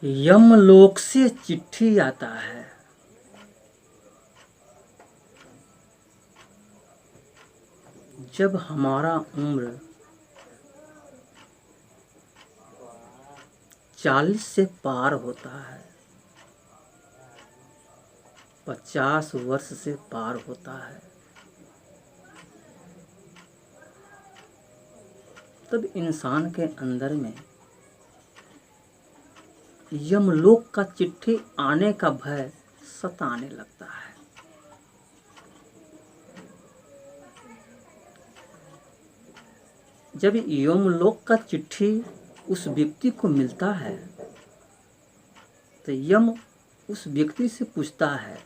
यमलोक से चिट्ठी आता है। जब हमारा उम्र 40 से पार होता है, 50 वर्ष से पार होता है, तब इंसान के अंदर में यमलोक का चिट्ठी आने का भय सताने लगता है। जब यमलोक का चिट्ठी उस व्यक्ति को मिलता है तो यम उस व्यक्ति से पूछता है,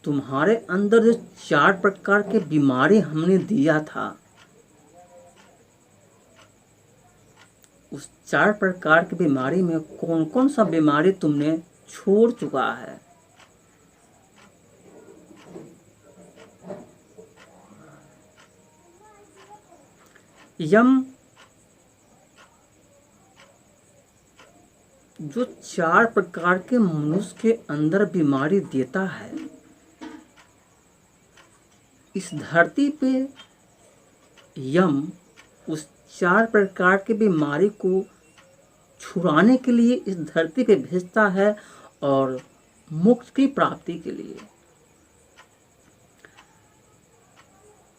तुम्हारे अंदर जो 4 प्रकार के बीमारी हमने दिया था, उस 4 प्रकार की बीमारी में कौन कौन सा बीमारी तुमने छोड़ चुका है? यम जो 4 प्रकार के मनुष्य के अंदर बीमारी देता है, इस धरती पे यम उस 4 प्रकार के बीमारी को छुड़ाने के लिए इस धरती पे भेजता है और मोक्ष की प्राप्ति के लिए।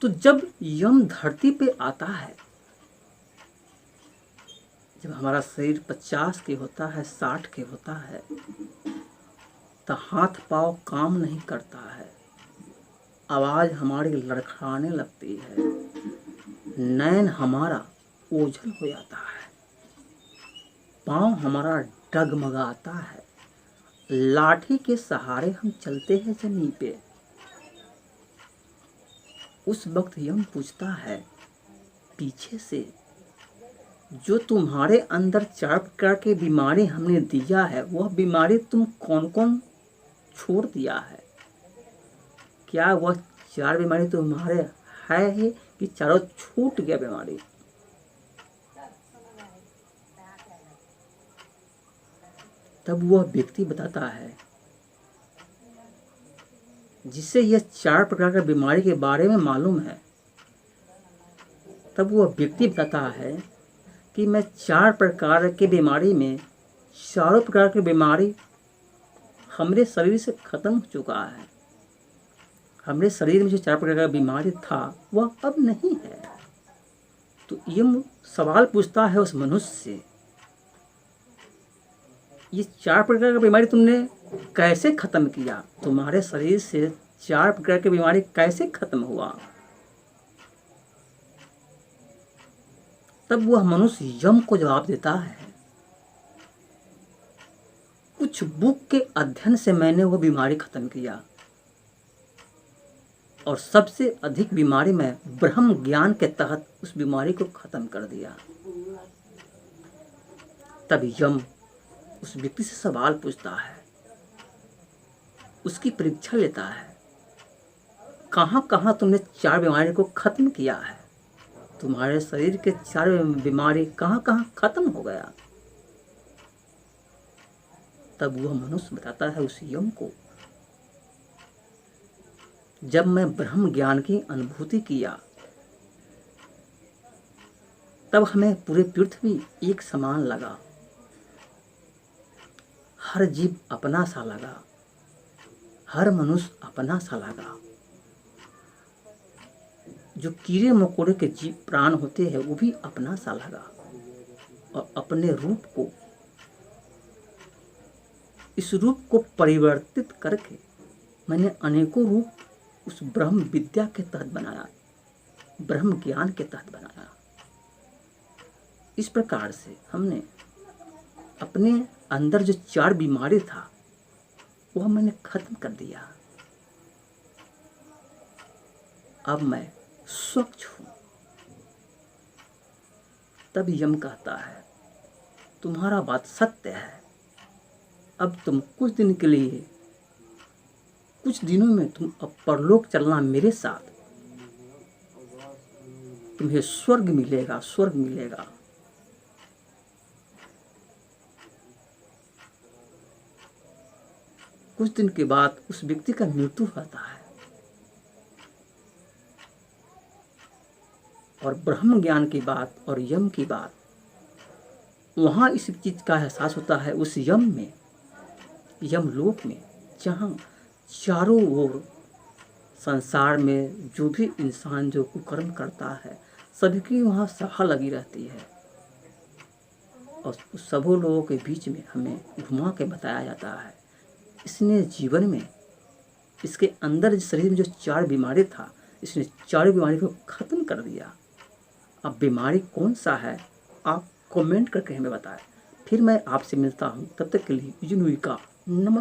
तो जब यम धरती पे आता है, जब हमारा शरीर 50 के होता है, 60 के होता है, तो हाथ पाँव काम नहीं करता है, आवाज़ हमारी लड़खड़ाने लगती है, नैन हमारा ओझल हो जाता है, पाँव हमारा डगमगाता है, लाठी के सहारे हम चलते हैं जमीन पे। उस वक्त यम पूछता है पीछे से, जो तुम्हारे अंदर 4 प्रकार की बीमारी हमने दिया है, वह बीमारी तुम कौन कौन छोड़ दिया है? क्या वह 4 बीमारी तुम्हारे है ही कि चारों छूट गया बीमारी? तब वह व्यक्ति बताता है, जिसे यह 4 प्रकार की बीमारी के बारे में मालूम है, तब वह व्यक्ति बताता है कि मैं 4 प्रकार की बीमारी में, चारों प्रकार की बीमारी हमारे शरीर से खत्म हो चुका है। हमारे शरीर में जो 4 प्रकार का बीमारी था वह अब नहीं है। तो ये सवाल पूछता है उस मनुष्य से, ये 4 प्रकार का बीमारी तुमने कैसे खत्म किया? तुम्हारे शरीर से 4 प्रकार की बीमारी कैसे खत्म हुआ? तब वह मनुष्य यम को जवाब देता है, कुछ बुक के अध्ययन से मैंने वह बीमारी खत्म किया, और सबसे अधिक बीमारी मैं ब्रह्म ज्ञान के तहत उस बीमारी को खत्म कर दिया। तब यम उस व्यक्ति से सवाल पूछता है, उसकी परीक्षा लेता है, कहाँ कहाँ तुमने 4 बीमारी को खत्म किया है? तुम्हारे शरीर के 4 बीमारी कहाँ कहाँ खत्म हो गया? तब वह मनुष्य बताता है उस यम को, जब मैं ब्रह्म ज्ञान की अनुभूति किया, तब हमें पूरी पृथ्वी एक समान लगा, हर जीव अपना सा लगा, हर मनुष्य अपना सा लगा। जो कीड़े मकोड़े के जीव प्राण होते हैं वो भी अपना सा लगा, और अपने रूप को, इस रूप को परिवर्तित करके मैंने अनेकों रूप उस ब्रह्म विद्या के तहत बनाया, ब्रह्म ज्ञान के तहत बनाया। इस प्रकार से हमने अपने अंदर जो 4 बीमारी था वह मैंने खत्म कर दिया। अब मैं स्वच्छ हूं। तब यम कहता है, तुम्हारा बात सत्य है, अब तुम कुछ दिन के लिए, कुछ दिनों में तुम अब परलोक चलना मेरे साथ, तुम्हें स्वर्ग मिलेगा, स्वर्ग मिलेगा। कुछ दिन के बाद उस व्यक्ति का मृत्यु होता है। और ब्रह्म ज्ञान की बात और यम की बात, वहाँ इस चीज़ का एहसास होता है उस यम में, यमलोक में, जहाँ चारों ओर संसार में जो भी इंसान जो कुकर्म करता है सभी की वहाँ सभा लगी रहती है। और उस सभी लोगों के बीच में हमें घुमा के बताया जाता है इसने जीवन में, इसके अंदर शरीर में जो 4 बीमारी था, इसने 4 बीमारी को ख़त्म कर दिया। अब बीमारी कौन सा है आप कमेंट करके हमें बताएं। फिर मैं आपसे मिलता हूँ, तब तक के लिए विजय का नमस्कार।